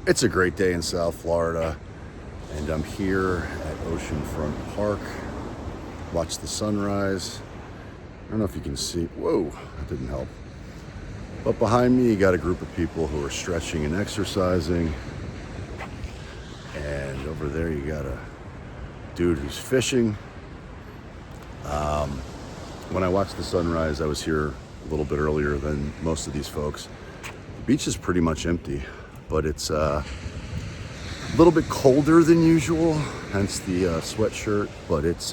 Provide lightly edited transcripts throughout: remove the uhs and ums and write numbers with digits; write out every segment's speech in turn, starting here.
It's a great day in South Florida, and I'm here at Oceanfront Park. Watch the sunrise. I don't know if you can see. Whoa, that didn't help. But behind me, you got a group of people who are stretching and exercising. And over there, you got a dude who's fishing. When I watched the sunrise, I was here a little bit earlier than most of these folks. The beach is pretty much empty, but it's a little bit colder than usual, hence the sweatshirt, but it's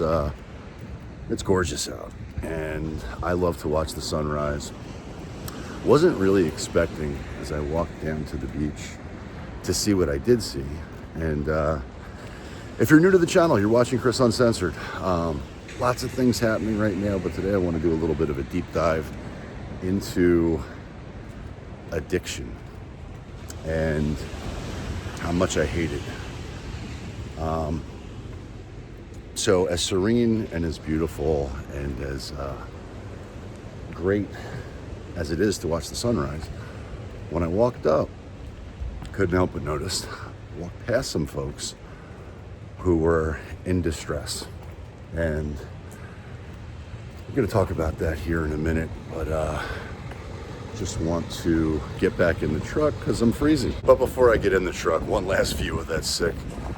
gorgeous out. And I love to watch the sunrise. Wasn't really expecting, as I walked down to the beach, to see what I did see. And if you're new to the channel, you're watching Chris Uncensored. Lots of things happening right now, but today I want to do a little bit of a deep dive into addiction and how much I hate it. So as serene and as beautiful and as great as it is to watch the sunrise, when I walked up, couldn't help but notice, walked past some folks who were in distress. And we're going to talk about that here in a minute, but just want to get back in the truck because I'm freezing. But before I get in the truck, one last view of that sick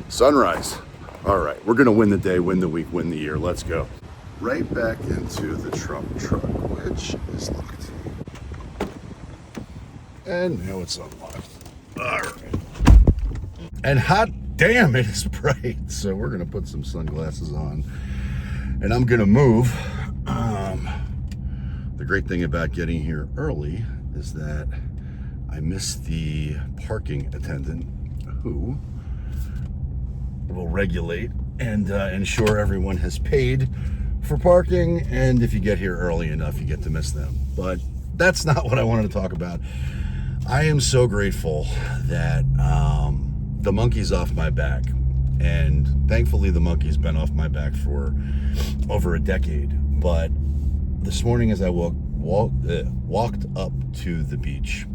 sunrise. All right, we're going to win the day, win the week, win the year. Let's go. Right back into the Trump truck, which is locked. And now it's unlocked. All right. And hot damn, it is bright. So we're going to put some sunglasses on. And I'm gonna move. The great thing about getting here early is that I missed the parking attendant who will regulate and ensure everyone has paid for parking. And if you get here early enough, you get to miss them. But that's not what I wanted to talk about. I am so grateful that the monkey's off my back. And thankfully, the monkey's been off my back for over a decade. But this morning, as I walked up to the beach,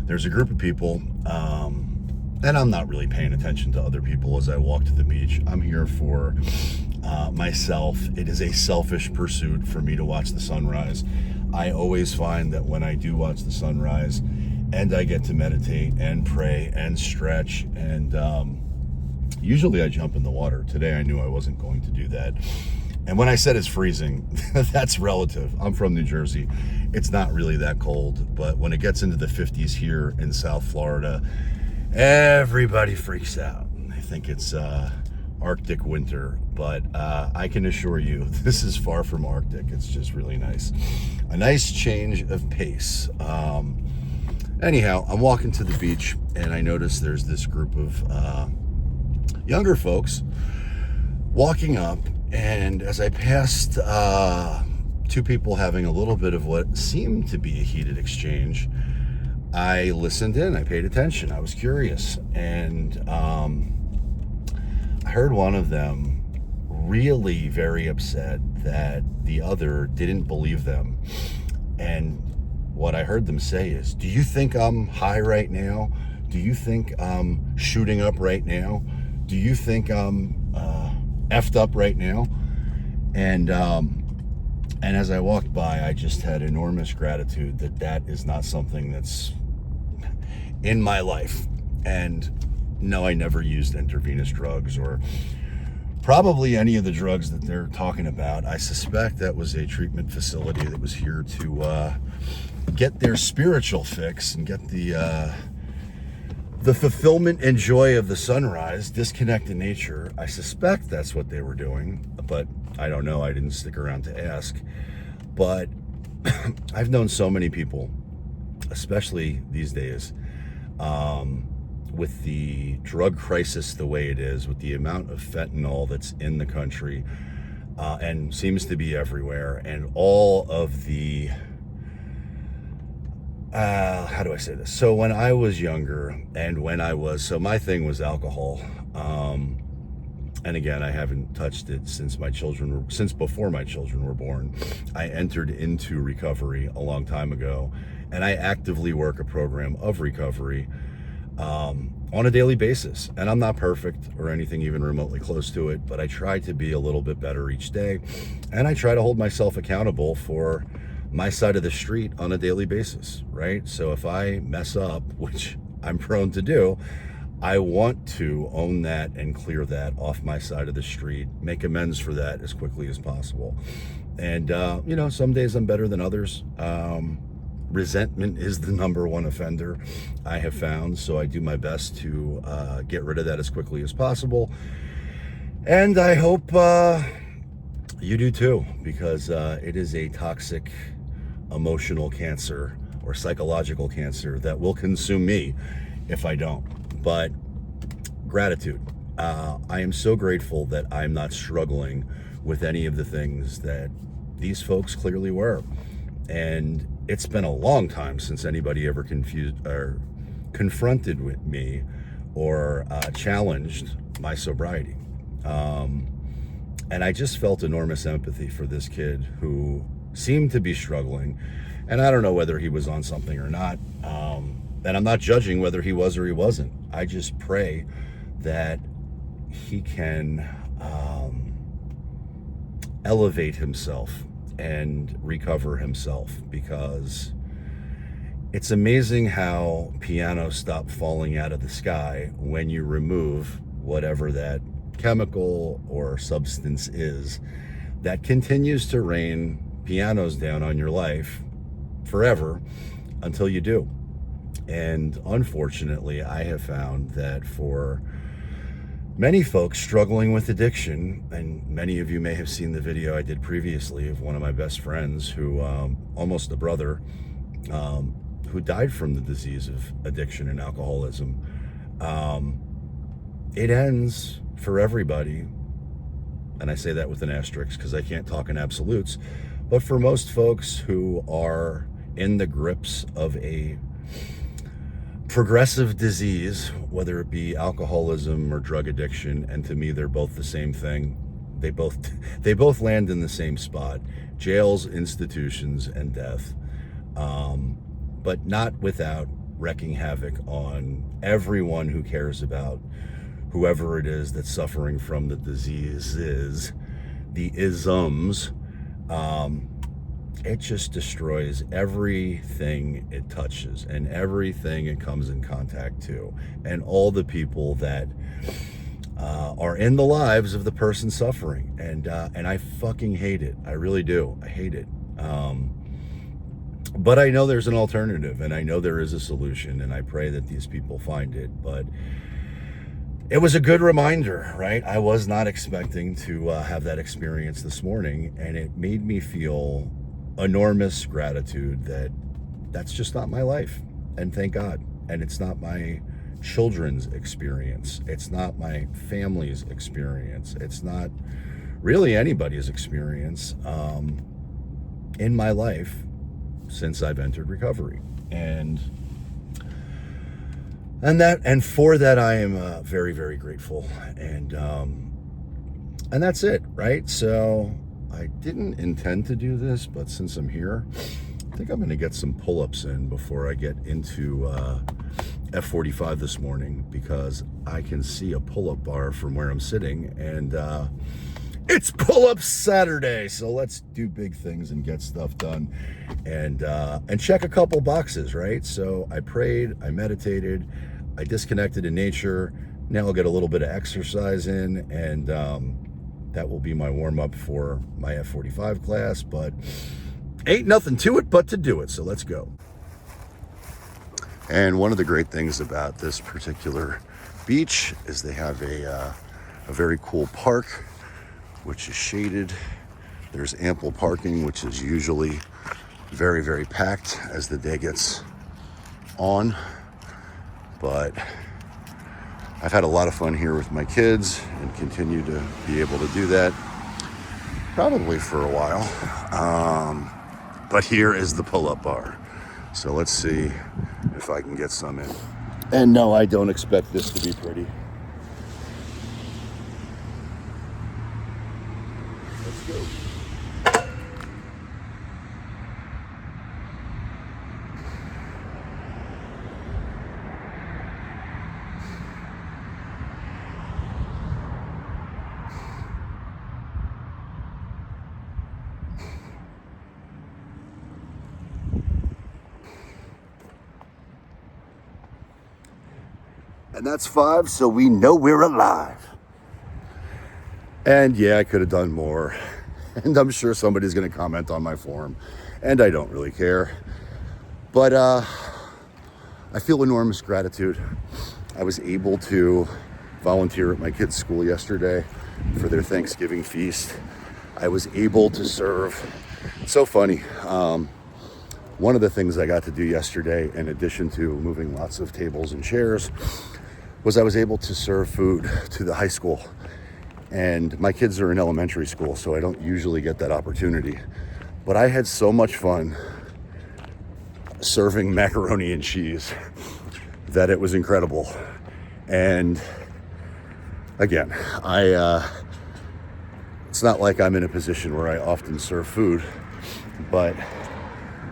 there's a group of people, and I'm not really paying attention to other people as I walk to the beach. I'm here for myself. It is a selfish pursuit for me to watch the sunrise. I always find that when I do watch the sunrise, and I get to meditate and pray and stretch and usually I jump in the water. Today I knew I wasn't going to do that. And when I said it's freezing, that's relative. I'm from New Jersey. It's not really that cold, but when it gets into the 50s here in South Florida, everybody freaks out. They think it's Arctic winter, but I can assure you this is far from Arctic. It's just really nice. A nice change of pace. Anyhow, I'm walking to the beach and I notice there's this group of younger folks walking up, and as I passed two people having a little bit of what seemed to be a heated exchange, I listened in, I paid attention, I was curious, and I heard one of them really very upset that the other didn't believe them. And what I heard them say is, do you think I'm high right now? Do you think I'm shooting up right now? Do you think I'm effed up right now? And as I walked by, I just had enormous gratitude that is not something that's in my life. And no, I never used intravenous drugs or probably any of the drugs that they're talking about. I suspect that was a treatment facility that was here to get their spiritual fix and get the fulfillment and joy of the sunrise, disconnect in nature. I suspect that's what they were doing, but I don't know. I didn't stick around to ask. But I've known so many people, especially these days, with the drug crisis the way it is, with the amount of fentanyl that's in the country and seems to be everywhere, and all of the how do I say this? So when I was younger and so my thing was alcohol. And again, I haven't touched it since before my children were born. I entered into recovery a long time ago, and I actively work a program of recovery on a daily basis. And I'm not perfect or anything even remotely close to it, but I try to be a little bit better each day. And I try to hold myself accountable for my side of the street on a daily basis, right? So if I mess up, which I'm prone to do, I want to own that and clear that off my side of the street, make amends for that as quickly as possible. And, some days I'm better than others. Resentment is the number one offender I have found, so I do my best to get rid of that as quickly as possible. And I hope you do too, because it is a toxic emotional cancer or psychological cancer that will consume me if I don't. But gratitude. I am so grateful that I'm not struggling with any of the things that these folks clearly were. And it's been a long time since anybody ever confused or confronted with me or challenged my sobriety. And I just felt enormous empathy for this kid who seemed to be struggling. And I don't know whether he was on something or not. And I'm not judging whether he was or he wasn't. I just pray that he can elevate himself and recover himself, because it's amazing how pianos stop falling out of the sky when you remove whatever that chemical or substance is that continues to rain pianos down on your life forever until you do. And unfortunately, I have found that for many folks struggling with addiction, and many of you may have seen the video I did previously of one of my best friends who, almost a brother, who died from the disease of addiction and alcoholism. It ends for everybody, and I say that with an asterisk because I can't talk in absolutes, but for most folks who are in the grips of a progressive disease, whether it be alcoholism or drug addiction, and to me they're both the same thing. They both land in the same spot: jails, institutions, and death. But not without wreaking havoc on everyone who cares about whoever it is that's suffering from the diseases, the isms. It just destroys everything it touches and everything it comes in contact to, and all the people that are in the lives of the person suffering. And I fucking hate it. I really do. I hate it. But I know there's an alternative, and I know there is a solution, and I pray that these people find it. But it was a good reminder, right? I was not expecting to have that experience this morning, and it made me feel enormous gratitude that that's just not my life, and thank God. And it's not my children's experience. It's not my family's experience. It's not really anybody's experience in my life since I've entered recovery. And for that I am very, very grateful. And that's it, right? So I didn't intend to do this, but since I'm here, I think I'm going to get some pull-ups in before I get into F45 this morning, because I can see a pull-up bar from where I'm sitting, and it's pull-up Saturday, so let's do big things and get stuff done, and check a couple boxes, right? So I prayed, I meditated, I disconnected in nature. Now I'll get a little bit of exercise in, and that will be my warm-up for my F45 class, but ain't nothing to it but to do it, so let's go. And one of the great things about this particular beach is they have a very cool park, which is shaded. There's ample parking, which is usually very, very packed as the day gets on. But I've had a lot of fun here with my kids and continue to be able to do that probably for a while. But here is the pull-up bar. So let's see if I can get some in. And no, I don't expect this to be pretty. Let's go. And that's 5, so we know we're alive. And yeah, I could have done more. And I'm sure somebody's going to comment on my form. And I don't really care. But I feel enormous gratitude. I was able to volunteer at my kids' school yesterday for their Thanksgiving feast. I was able to serve. It's so funny. One of the things I got to do yesterday, in addition to moving lots of tables and chairs, was I was able to serve food to the high school. And my kids are in elementary school, so I don't usually get that opportunity. But I had so much fun serving macaroni and cheese that it was incredible. And again, it's not like I'm in a position where I often serve food, but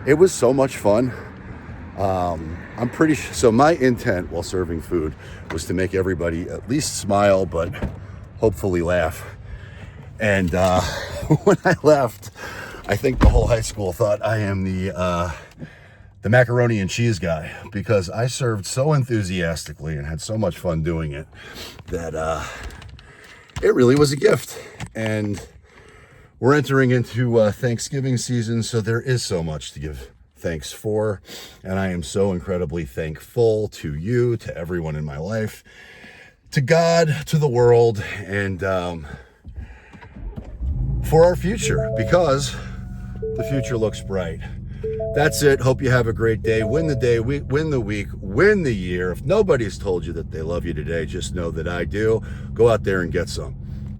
it was so much fun. I'm pretty sure, so my intent while serving food was to make everybody at least smile, but hopefully laugh. And when I left, I think the whole high school thought I am the macaroni and cheese guy, because I served so enthusiastically and had so much fun doing it that it really was a gift. And we're entering into Thanksgiving season, so there is so much to give thanks for. And I am so incredibly thankful to you, to everyone in my life, to God, to the world, and for our future, because the future looks bright. That's it. Hope you have a great day. Win the day, win the week, win the year. If nobody's told you that they love you today, just know that I do. Go out there and get some.